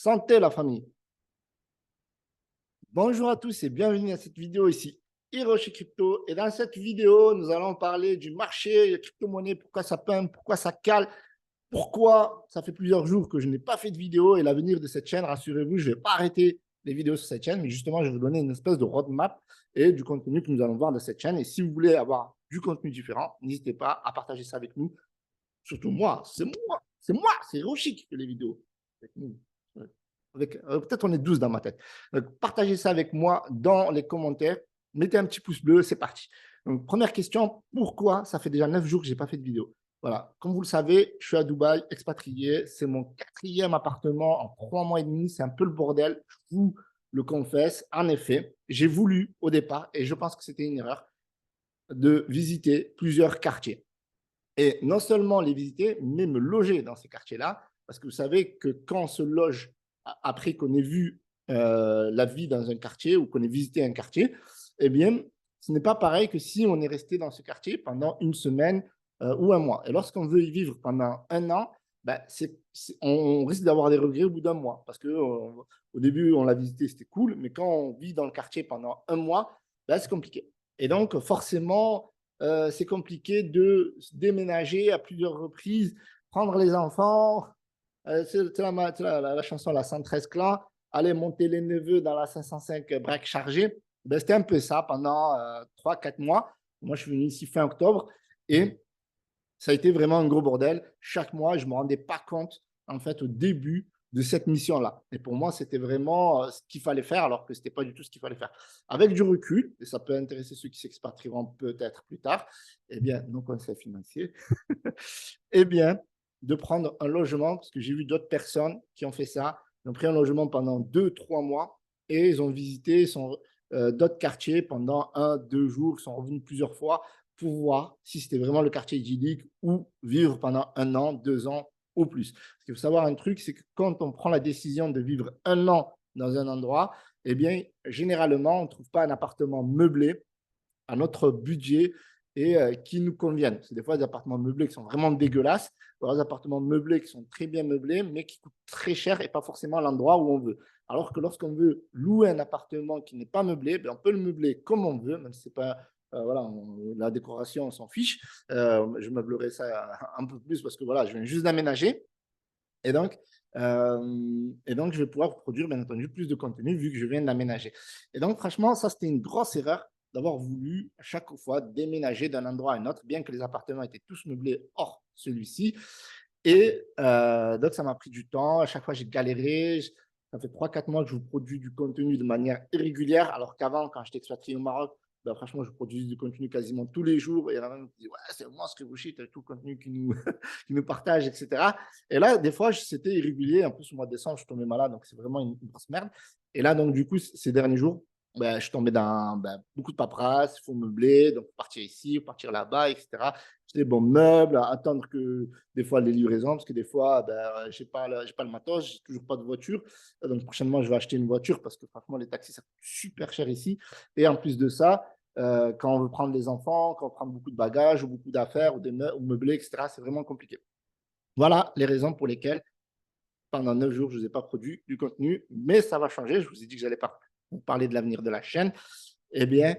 Santé la famille. Bonjour à tous et bienvenue à cette vidéo ici, Hiroshi Crypto. Et dans cette vidéo, nous allons parler du marché des crypto-monnaies, pourquoi ça pump, pourquoi ça cale, pourquoi ça fait plusieurs jours que je n'ai pas fait de vidéo et l'avenir de cette chaîne, rassurez-vous, je ne vais pas arrêter les vidéos sur cette chaîne, mais justement, je vais vous donner une espèce de roadmap et du contenu que nous allons voir de cette chaîne. Et si vous voulez avoir du contenu différent, n'hésitez pas à partager ça avec nous. Surtout moi, c'est Hiroshi qui fait les vidéos avec nous. Peut-être on est 12 dans ma tête. Donc, partagez ça avec moi dans les commentaires. Mettez un petit pouce bleu, c'est parti. Donc, première question, pourquoi ça fait déjà 9 jours que je n'ai pas fait de vidéo? Voilà, comme vous le savez, je suis à Dubaï, expatrié. C'est mon 4e appartement en 3 mois et demi. C'est un peu le bordel, je vous le confesse. En effet, j'ai voulu au départ, et je pense que c'était une erreur, de visiter plusieurs quartiers. Et non seulement les visiter, mais me loger dans ces quartiers-là. Parce que vous savez que quand on se loge après qu'on ait vu la vie dans un quartier ou qu'on ait visité un quartier, eh bien, ce n'est pas pareil que si on est resté dans ce quartier pendant une semaine ou un mois. Et lorsqu'on veut y vivre pendant un an, ben, on risque d'avoir des regrets au bout d'un mois. Parce qu'au début, on l'a visité, c'était cool, mais quand on vit dans le quartier pendant un mois, ben, c'est compliqué. Et donc, forcément, c'est compliqué de se déménager à plusieurs reprises, prendre les enfants, c'est la chanson La 113 Clan, aller monter les neveux dans la 505 braque chargée. Ben, c'était un peu ça pendant 3-4 mois. Moi, je suis venu ici fin octobre et ça a été vraiment un gros bordel. Chaque mois, je ne me rendais pas compte, en fait, au début de cette mission-là. Et pour moi, c'était vraiment ce qu'il fallait faire, alors que ce n'était pas du tout ce qu'il fallait faire. Avec du recul, et ça peut intéresser ceux qui s'expatrieront peut-être plus tard, eh bien, nos conseils financiers, eh bien, de prendre un logement, parce que j'ai vu d'autres personnes qui ont fait ça. Ils ont pris un logement pendant 2-3 mois et ils ont visité d'autres quartiers pendant 1-2 jours. Ils sont revenus plusieurs fois pour voir si c'était vraiment le quartier idyllique ou vivre pendant 1 an, 2 ans ou plus. Parce qu'il faut savoir un truc, c'est que quand on prend la décision de vivre 1 an dans un endroit, eh bien, généralement, on ne trouve pas un appartement meublé à notre budget et qui nous conviennent. C'est des fois des appartements meublés qui sont vraiment dégueulasses, ou alors des appartements meublés qui sont très bien meublés, mais qui coûtent très cher et pas forcément à l'endroit où on veut. Alors que lorsqu'on veut louer un appartement qui n'est pas meublé, ben on peut le meubler comme on veut, même si c'est pas voilà, la décoration, on s'en fiche. Je meublerai ça un peu plus parce que voilà, je viens juste d'aménager. Et donc, je vais pouvoir produire, bien entendu, plus de contenu vu que je viens d'aménager. Et donc, franchement, ça, c'était une grosse erreur d'avoir voulu à chaque fois déménager d'un endroit à un autre, bien que les appartements étaient tous meublés hors celui-ci. Et donc, ça m'a pris du temps. À chaque fois, j'ai galéré. Ça fait 3-4 mois que je vous produis du contenu de manière irrégulière, alors qu'avant, quand j'étais expatrié au Maroc, ben, franchement, je produisais du contenu quasiment tous les jours. Et il y en a même qui disaient, ouais, c'est moi ce que vous chiez, tout le contenu qui nous, qui nous partage, etc. Et là, des fois, c'était irrégulier. En plus, au mois de décembre, je suis tombé malade, donc c'est vraiment une grosse merde. Et là, donc, du coup, ces derniers jours, ben, je suis tombé dans beaucoup de paperasse, il faut meubler, donc partir ici, partir là-bas, etc. Des bons meubles, attendre que des fois les livraisons, parce que des fois, ben, je n'ai pas, pas le matos, je n'ai toujours pas de voiture. Donc, prochainement, je vais acheter une voiture parce que franchement, les taxis, ça coûte super cher ici. Et en plus de ça, quand on veut prendre des enfants, quand on prend beaucoup de bagages ou beaucoup d'affaires ou meublés, etc., c'est vraiment compliqué. Voilà les raisons pour lesquelles pendant 9 jours, je ne vous ai pas produit du contenu, mais ça va changer. Je vous ai dit que je n'allais pas vous parler de l'avenir de la chaîne. Eh bien,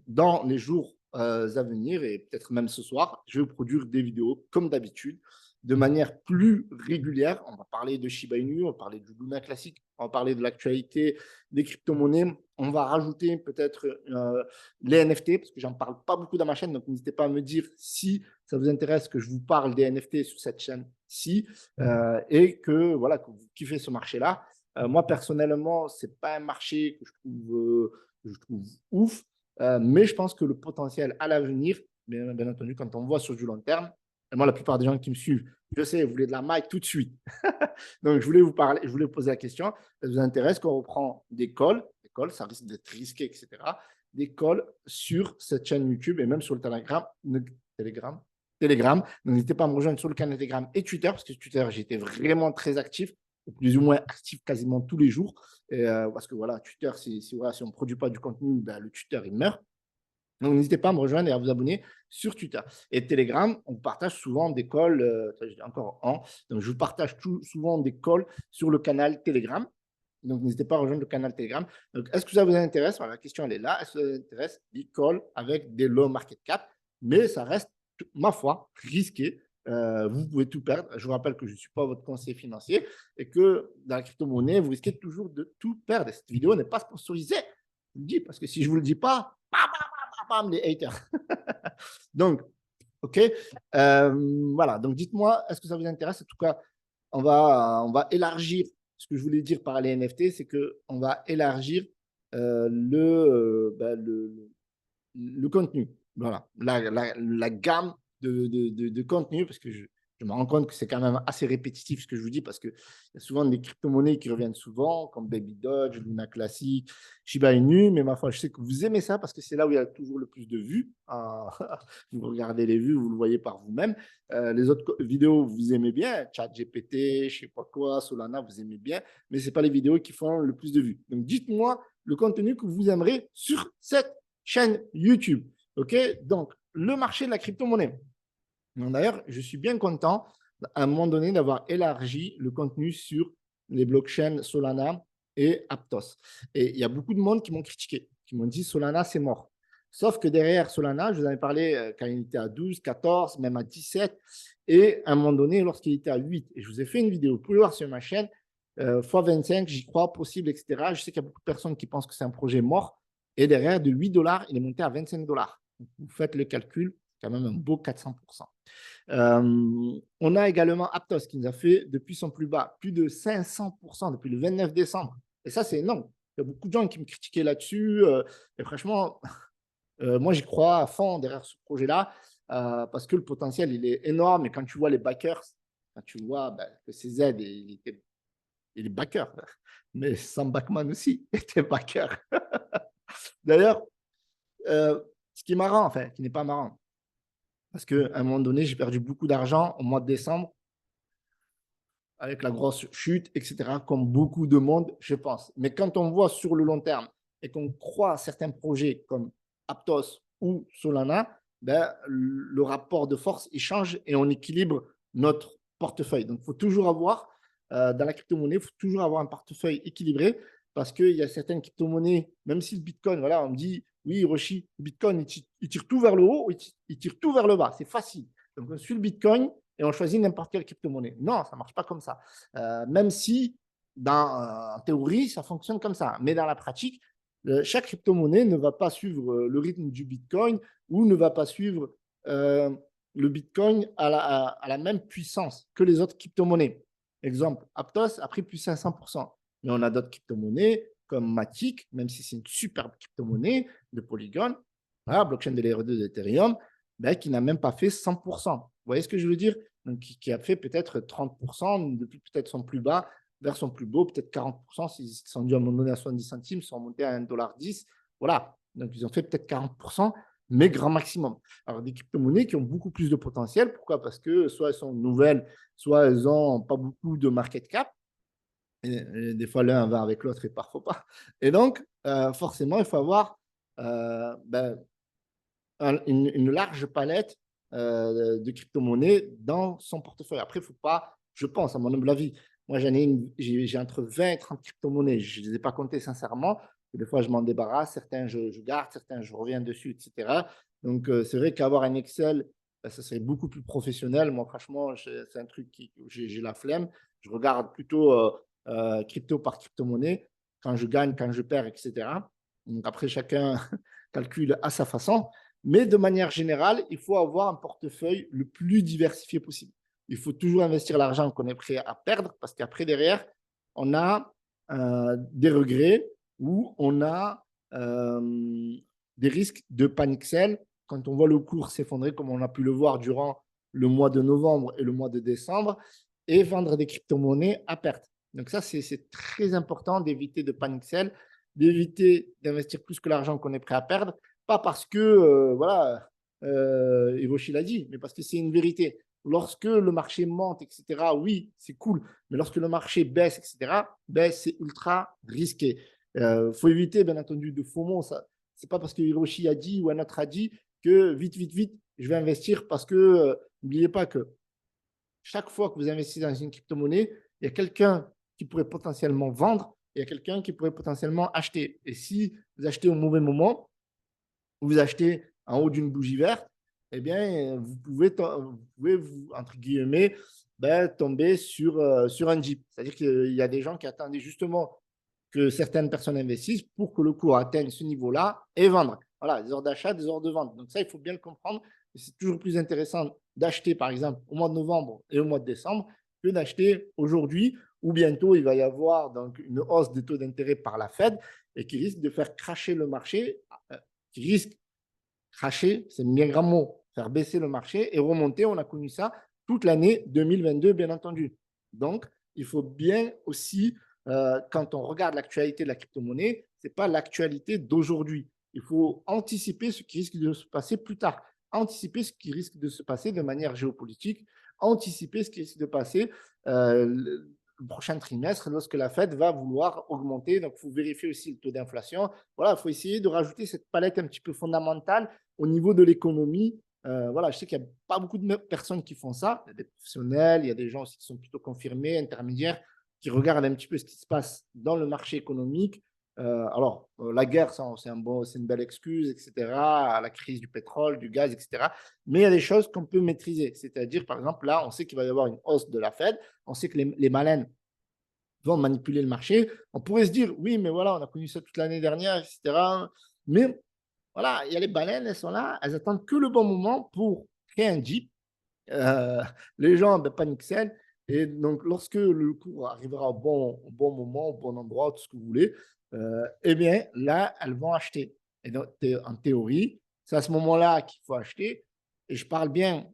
dans les jours à venir, et peut-être même ce soir, je vais produire des vidéos comme d'habitude, de manière plus régulière. On va parler de Shiba Inu, on va parler du Luna classique, on va parler de l'actualité des crypto-monnaies. On va rajouter peut-être les NFT, parce que j'en parle pas beaucoup dans ma chaîne, donc n'hésitez pas à me dire si ça vous intéresse que je vous parle des NFT sur cette chaîne-ci, et que, voilà, que vous kiffez ce marché-là. Moi, personnellement, ce n'est pas un marché que je trouve ouf, mais je pense que le potentiel à l'avenir, bien entendu, quand on voit sur du long terme, et moi, la plupart des gens qui me suivent, je sais, vous voulez de la maille tout de suite. Donc, je voulais vous parler, je voulais vous poser la question, ça vous intéresse qu'on reprend des calls, ça risque d'être risqué, etc., des calls sur cette chaîne YouTube et même sur le Telegram. N'hésitez pas à me rejoindre sur le canal Telegram et Twitter, parce que Twitter, j'étais vraiment très actif, plus ou moins actif quasiment tous les jours. Et, parce que voilà, Twitter, si on ne produit pas du contenu, ben, le Twitter, il meurt. Donc, n'hésitez pas à me rejoindre et à vous abonner sur Twitter. Et Telegram, on partage souvent des calls, encore en, donc je vous partage souvent des calls sur le canal Telegram. Donc, n'hésitez pas à rejoindre le canal Telegram. Donc, est-ce que ça vous intéresse? Voilà, la question, elle est là. Est-ce que ça vous intéresse? Des calls avec des low market cap, mais ça reste, ma foi, risqué. Vous pouvez tout perdre. Je vous rappelle que je ne suis pas votre conseiller financier et que dans la crypto-monnaie, vous risquez toujours de tout perdre. Et cette vidéo n'est pas sponsorisée. Je vous le dis parce que si je ne vous le dis pas, bam, les haters. Donc, OK. Voilà. Donc, dites-moi, est-ce que ça vous intéresse? En tout cas, on va élargir. Ce que je voulais dire par les NFT, c'est qu'on va élargir le contenu. Voilà. La gamme de contenu, parce que je me rends compte que c'est quand même assez répétitif ce que je vous dis, parce qu'il y a souvent des crypto-monnaies qui reviennent souvent, comme Baby Doge, Luna Classic, Shiba Inu, mais ma foi, je sais que vous aimez ça parce que c'est là où il y a toujours le plus de vues. Vous regardez les vues, vous le voyez par vous-même. Les autres vidéos, vous aimez bien, ChatGPT, je sais pas quoi, Solana, vous aimez bien, mais ce n'est pas les vidéos qui font le plus de vues. Donc, dites-moi le contenu que vous aimerez sur cette chaîne YouTube. OK? Donc, le marché de la crypto-monnaie. D'ailleurs, je suis bien content à un moment donné d'avoir élargi le contenu sur les blockchains Solana et Aptos. Et il y a beaucoup de monde qui m'ont critiqué, qui m'ont dit Solana, c'est mort. Sauf que derrière Solana, je vous en ai parlé quand il était à 12, 14, même à 17, et à un moment donné, lorsqu'il était à 8. Et je vous ai fait une vidéo, vous pouvez voir sur ma chaîne, x25, j'y crois, possible, etc. Je sais qu'il y a beaucoup de personnes qui pensent que c'est un projet mort. Et derrière, de 8 $, il est monté à 25 $. Vous faites le calcul, c'est quand même un beau 400%. On a également Aptos qui nous a fait, depuis son plus bas, plus de 500% depuis le 29 décembre. Et ça, c'est énorme. Il y a beaucoup de gens qui me critiquaient là-dessus. Et franchement, moi, j'y crois à fond derrière ce projet-là parce que le potentiel, il est énorme. Et quand tu vois les backers, quand tu vois que CZ, il est backer. Mais Sam Backman aussi était backer. D'ailleurs, ce qui est marrant, enfin, qui n'est pas marrant, parce qu'à un moment donné, j'ai perdu beaucoup d'argent au mois de décembre avec la grosse chute, etc., comme beaucoup de monde, je pense. Mais quand on voit sur le long terme et qu'on croit à certains projets comme Aptos ou Solana, le rapport de force, il change et on équilibre notre portefeuille. Donc, il faut toujours avoir, dans la crypto-monnaie, il faut toujours avoir un portefeuille équilibré parce qu'il y a certaines crypto-monnaies, même si le Bitcoin, voilà, on me dit, oui, Hiroshi, le Bitcoin, il tire tout vers le haut, il tire tout vers le bas. C'est facile. Donc, on suit le Bitcoin et on choisit n'importe quelle crypto-monnaie. Non, ça ne marche pas comme ça. Même si, en théorie, ça fonctionne comme ça. Mais dans la pratique, chaque crypto-monnaie ne va pas suivre le rythme du Bitcoin ou ne va pas suivre le Bitcoin à la même puissance que les autres crypto-monnaies. Exemple, Aptos a pris plus 500%. Mais on a d'autres crypto-monnaies comme Matic, même si c'est une superbe crypto-monnaie de Polygon, voilà, blockchain de l'ER2 d'Ethereum, qui n'a même pas fait 100%. Vous voyez ce que je veux dire? Donc, qui a fait peut-être 30% depuis peut-être son plus bas vers son plus beau, peut-être 40%, s'ils sont dû à un moment donné à 70 centimes, ils sont montés à 1,10 $. Voilà. Donc, ils ont fait peut-être 40%, mais grand maximum. Alors, des crypto-monnaies qui ont beaucoup plus de potentiel. Pourquoi? Parce que soit elles sont nouvelles, soit elles n'ont pas beaucoup de market cap. Et des fois, l'un va avec l'autre et parfois pas. Et donc, forcément, il faut avoir une large palette de crypto-monnaies dans son portefeuille. Après, il ne faut pas, je pense, à mon humble avis, moi j'ai entre 20 et 30 crypto-monnaies. Je ne les ai pas comptées sincèrement. Des fois, je m'en débarrasse. Certains, je garde. Certains, je reviens dessus, etc. Donc, c'est vrai qu'avoir un Excel, ça serait beaucoup plus professionnel. Moi, franchement, c'est un truc qui j'ai la flemme. Je regarde plutôt crypto par crypto-monnaie, quand je gagne, quand je perds, etc. Donc, après, chacun calcule à sa façon. Mais de manière générale, il faut avoir un portefeuille le plus diversifié possible. Il faut toujours investir l'argent qu'on est prêt à perdre parce qu'après, derrière, on a des regrets ou on a des risques de panic sell quand on voit le cours s'effondrer comme on a pu le voir durant le mois de novembre et le mois de décembre et vendre des crypto-monnaies à perte. Donc ça, c'est très important d'éviter de panic sell, d'éviter d'investir plus que l'argent qu'on est prêt à perdre pas parce que, voilà, Hiroshi l'a dit, mais parce que c'est une vérité. Lorsque le marché monte, etc., oui, c'est cool. Mais lorsque le marché baisse, etc., c'est ultra risqué. Faut éviter, bien entendu, de FOMO. Ce n'est pas parce que Hiroshi a dit ou un autre a dit que vite, vite, vite, je vais investir parce que n'oubliez pas que chaque fois que vous investissez dans une crypto-monnaie, il y a quelqu'un qui pourrait potentiellement vendre, il y a quelqu'un qui pourrait potentiellement acheter. Et si vous achetez au mauvais moment, vous achetez en haut d'une bougie verte, eh bien, vous pouvez, entre guillemets, tomber sur un Jeep. C'est-à-dire qu'il y a des gens qui attendaient justement que certaines personnes investissent pour que le cours atteigne ce niveau-là et vendre. Voilà, des ordres d'achat, des ordres de vente. Donc ça, il faut bien le comprendre. C'est toujours plus intéressant d'acheter, par exemple, au mois de novembre et au mois de décembre que d'acheter aujourd'hui où bientôt il va y avoir donc une hausse des taux d'intérêt par la Fed et qui risque de faire cracher le marché, qui risque cracher, c'est bien grand mot, faire baisser le marché et remonter. On a connu ça toute l'année 2022, bien entendu. Donc, il faut bien aussi, quand on regarde l'actualité de la crypto-monnaie, ce n'est pas l'actualité d'aujourd'hui. Il faut anticiper ce qui risque de se passer plus tard, anticiper ce qui risque de se passer de manière géopolitique, anticiper ce qui risque de passer le prochain trimestre lorsque la Fed va vouloir augmenter. Donc, il faut vérifier aussi le taux d'inflation. Voilà, il faut essayer de rajouter cette palette un petit peu fondamentale au niveau de l'économie. Voilà, je sais qu'il n'y a pas beaucoup de personnes qui font ça. Il y a des professionnels, il y a des gens aussi qui sont plutôt confirmés, intermédiaires, qui regardent un petit peu ce qui se passe dans le marché économique. La guerre, c'est une belle excuse, etc. La crise du pétrole, du gaz, etc. Mais il y a des choses qu'on peut maîtriser. C'est-à-dire, par exemple, là, on sait qu'il va y avoir une hausse de la Fed. On sait que les malins vont manipuler le marché. On pourrait se dire, oui, mais voilà, on a connu ça toute l'année dernière, etc. Mais voilà, il y a les baleines, elles sont là, elles attendent que le bon moment pour créer un Jeep. Euh, les gens, paniquent. Et donc, lorsque le cours arrivera au bon moment, au bon endroit, tout ce que vous voulez, eh bien, là, elles vont acheter. Et donc, en théorie, c'est à ce moment-là qu'il faut acheter. Et je parle bien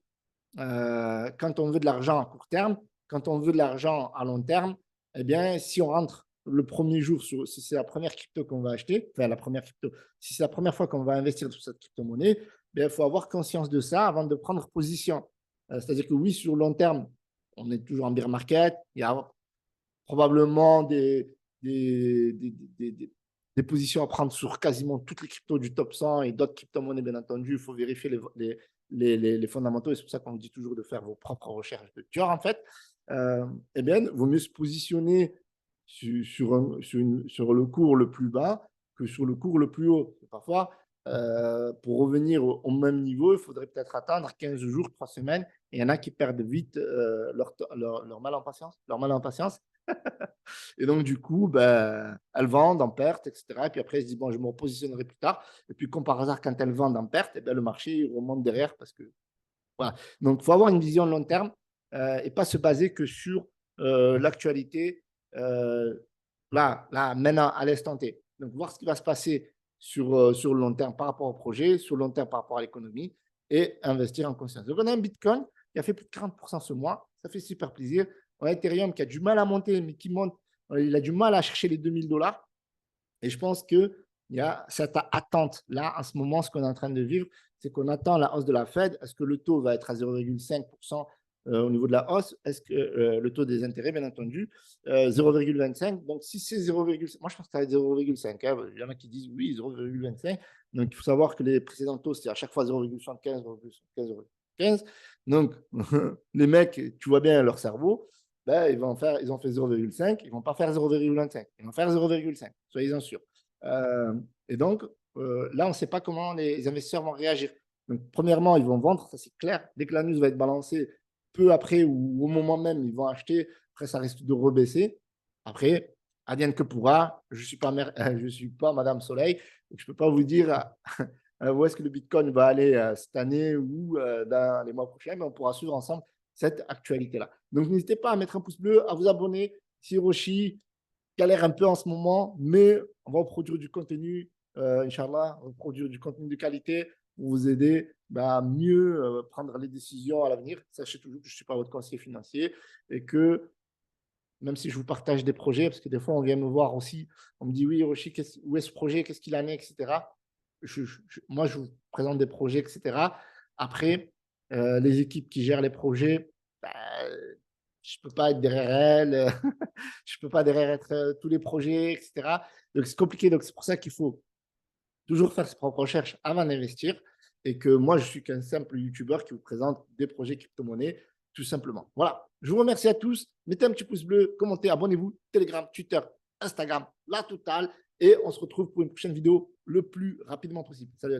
quand on veut de l'argent à court terme, quand on veut de l'argent à long terme, eh bien, si on rentre le premier jour, si c'est la première crypto qu'on va acheter, enfin la première crypto, si c'est la première fois qu'on va investir sur cette crypto-monnaie, il faut avoir conscience de ça avant de prendre position. C'est-à-dire que oui, sur le long terme, on est toujours en bear market, il y a probablement des, des positions à prendre sur quasiment toutes les cryptos du top 100 et d'autres crypto-monnaies, bien entendu. Il faut vérifier les fondamentaux et c'est pour ça qu'on vous dit toujours de faire vos propres recherches de cœur, en fait. Eh bien, il vaut mieux se positionner sur le cours le plus bas que sur le cours le plus haut. Parfois, pour revenir au même niveau, il faudrait peut-être attendre 15 jours, 3 semaines. Et il y en a qui perdent vite leur mal en patience, leur mal en patience. Et donc, du coup, elles vendent en perte, etc. Et puis après, elles se disent, bon, je me repositionnerai plus tard. Et puis, comme par hasard, quand elles vendent en perte, eh bien, le marché remonte derrière parce que, voilà. Donc, il faut avoir une vision long terme et pas se baser que sur l'actualité là, maintenant, à l'instant T. Donc, voir ce qui va se passer sur le long terme par rapport au projet, sur le long terme par rapport à l'économie et investir en conscience. Donc, on a un Bitcoin qui a fait plus de 40% ce mois. Ça fait super plaisir. On a Ethereum qui a du mal à monter, mais qui monte. Il a du mal à chercher les 2000 $. Et je pense qu'il y a cette attente là, en ce moment, ce qu'on est en train de vivre, c'est qu'on attend la hausse de la Fed. Est-ce que le taux va être à 0,5% au niveau de la hausse? Est-ce que le taux des intérêts, bien entendu, 0,25? Donc, si c'est 0,5, moi je pense que ça va être 0,5. Hein. Il y en a qui disent oui, 0,25. Donc, il faut savoir que les précédents taux, c'est à chaque fois 0,75, 0,75, 0,15. Donc, les mecs, tu vois bien leur cerveau, ils ont fait 0,5, ils ne vont pas faire 0,25, ils vont faire 0,5, soyez-en sûrs. Et donc, là, on ne sait pas comment les investisseurs vont réagir. Donc, premièrement, ils vont vendre, ça c'est clair. Dès que la news va être balancée, peu après ou au moment même, ils vont acheter. Après, ça risque de rebaisser. Après, advienne que pourra. Je ne suis pas Madame Soleil. Donc je ne peux pas vous dire où est-ce que le Bitcoin va aller cette année ou dans les mois prochains, mais on pourra suivre ensemble cette actualité-là. Donc, n'hésitez pas à mettre un pouce bleu, à vous abonner. Si Hiroshi galère un peu en ce moment, mais on va produire du contenu, Inch'Allah, on va produire du contenu de qualité pour vous aider à mieux prendre les décisions à l'avenir. Sachez toujours que je ne suis pas votre conseiller financier et que même si je vous partage des projets, parce que des fois, on vient me voir aussi, on me dit, oui, Hiroshi, où est ce projet, qu'est-ce qu'il en est, etc. Moi, je vous présente des projets, etc. Après, les équipes qui gèrent les projets, je ne peux pas être derrière elles, je ne peux pas derrière être tous les projets, etc. Donc, c'est compliqué. Donc, c'est pour ça qu'il faut toujours faire ses propres recherches avant d'investir et que moi, je suis qu'un simple YouTuber qui vous présente des projets crypto-monnaies, tout simplement. Voilà, je vous remercie à tous. Mettez un petit pouce bleu, commentez, abonnez-vous, Telegram, Twitter, Instagram, la totale. Et on se retrouve pour une prochaine vidéo le plus rapidement possible. Salut à tous.